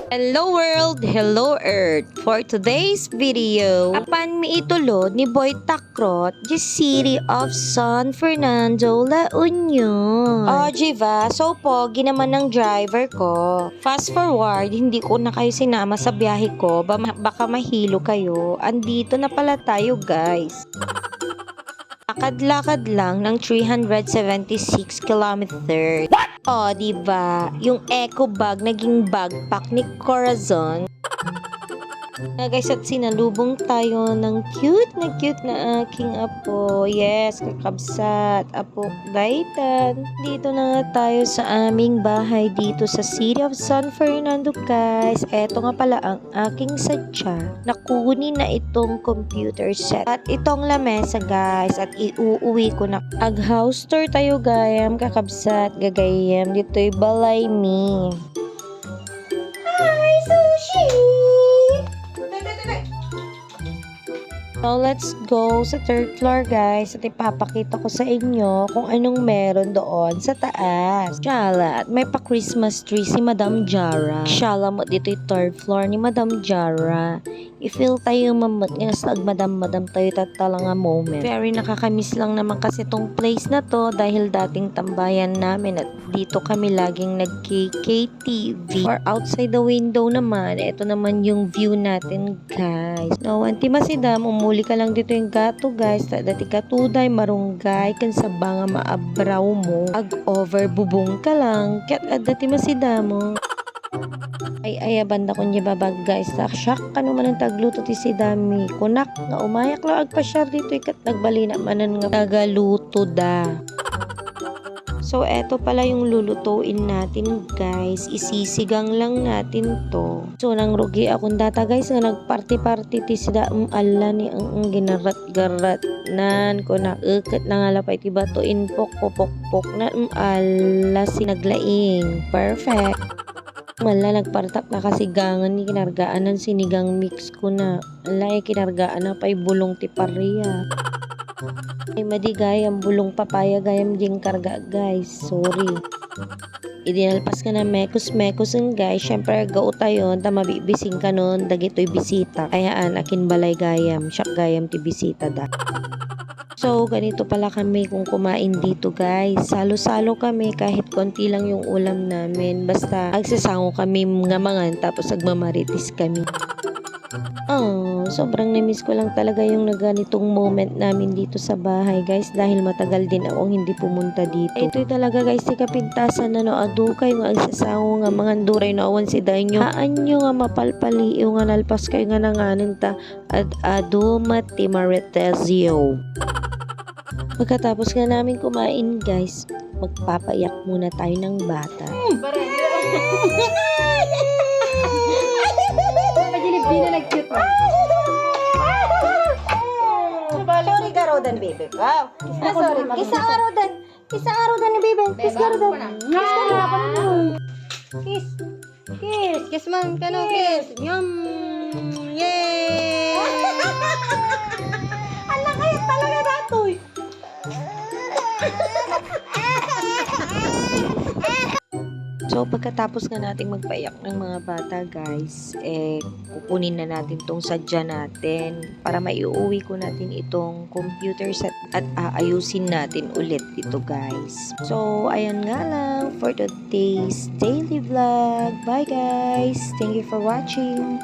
Hello world, hello earth. For today's video, apan miitulod ni Boy Takrot, the city of San Fernando, La Union. Oh, Jiva, so pogi naman ng driver ko. Fast forward, hindi ko na kayo sinama sa biyahe ko, baka mahilo kayo. Andito na pala tayo, guys. Lakad-lakad lang ng 376 kilometers. Oh, diba? Yung eco bag naging backpack ni Corazon. Guys, at sinalubong tayo ng cute na aking apo. Yes, kakabsat. Apo Daitan. Dito na nga tayo sa aming bahay dito sa City of San Fernando, guys. Eto nga pala ang aking sadya. Nakunin na itong computer set. At itong lamesa, guys. At iuuwi ko na. Ag-house tour tayo, gayam. Kakabsat. Gagayam. Dito'y balay me. Hi, Sushi! So, let's go sa third floor, guys. At ipapakita ko sa inyo kung anong meron doon sa taas. Shala, at may pa-Christmas tree si Madam Jara. Shala mo dito yung third floor ni Madam Jara. I-feel tayo mamot nga sa madam tayo tatala nga moment. Very nakakamiss lang naman kasi tong place na to dahil dating tambayan namin at dito kami laging nag-KTV. Or outside the window naman, ito naman yung view natin, guys. No, anti masidam, umuli ka lang dito yung gato, guys. Dati katuday, marunggay, kan sa banga maabraw mo. Ag-over bubong ka lang. Kaya dati masidam mo. Ay banda ko niya babag, guys. Shock kano man ang tagluto ti si Dami. Kunak nga umayak lang agpasyar dito ikat nagbali na manan nga tagaluto da. So, eto pala yung lulutuin natin, guys. Isisigang lang natin to. So, nang rugi akong data, guys, nga nagparty-party ti sida ala ni ang ginarat-garat nan ko na ukat na nga lapay ti bato inpok popok na ala sinaglaing. Perfect. Mala nagpartap na kasigangan ni kinargaan ng sinigang mix ko na. Ala kinargaan na pa'y bulong ti paria. Ay madigay ang bulong papaya gayam ding karga, guys. Sorry. Idinalpas ka na mekos ang guys. Syempre gao tayo ta mabibising ka nun dagito'y bisita. Kayaan akin balay gayam. Siyak gayam ti bisita da. So, ganito pala kami kung kumain dito, guys. Salo-salo kami kahit konti lang yung ulam namin. Basta, agsasango kami nga mangan tapos agmamaritis kami. Oh, sobrang na-miss ko lang talaga yung naganitong moment namin dito sa bahay, guys. Dahil matagal din akong hindi pumunta dito. Ito'y talaga, guys, si kapintasan na no adukay nga agsasango nga mga duray na awan si dainyo. Haan nyo nga mapalpali nga nalpas kayo nga nanganin ta at adumati maretesio. Pagkatapos nga namin kumain, guys, magpapayak muna tayo ng bata. Pagilib din na nag-cute mo. Sorry ka, Rodan, baby. Wow. Sorry. Kisa ka, Rodan. Kisa ka, Rodan ni baby. Kiss ka, Rodan. Kiss. Kiss. Kiss man ka no, kiss. Yum. Yay! Anak kayo talaga datoy. So, pagkatapos nga nating magpaiyak ng mga bata, guys, kukunin na natin tong sadya natin para maiuwi ko natin itong computer set at aayusin natin ulit ito, guys. So, ayan nga lang for today's daily vlog. Bye, guys! Thank you for watching!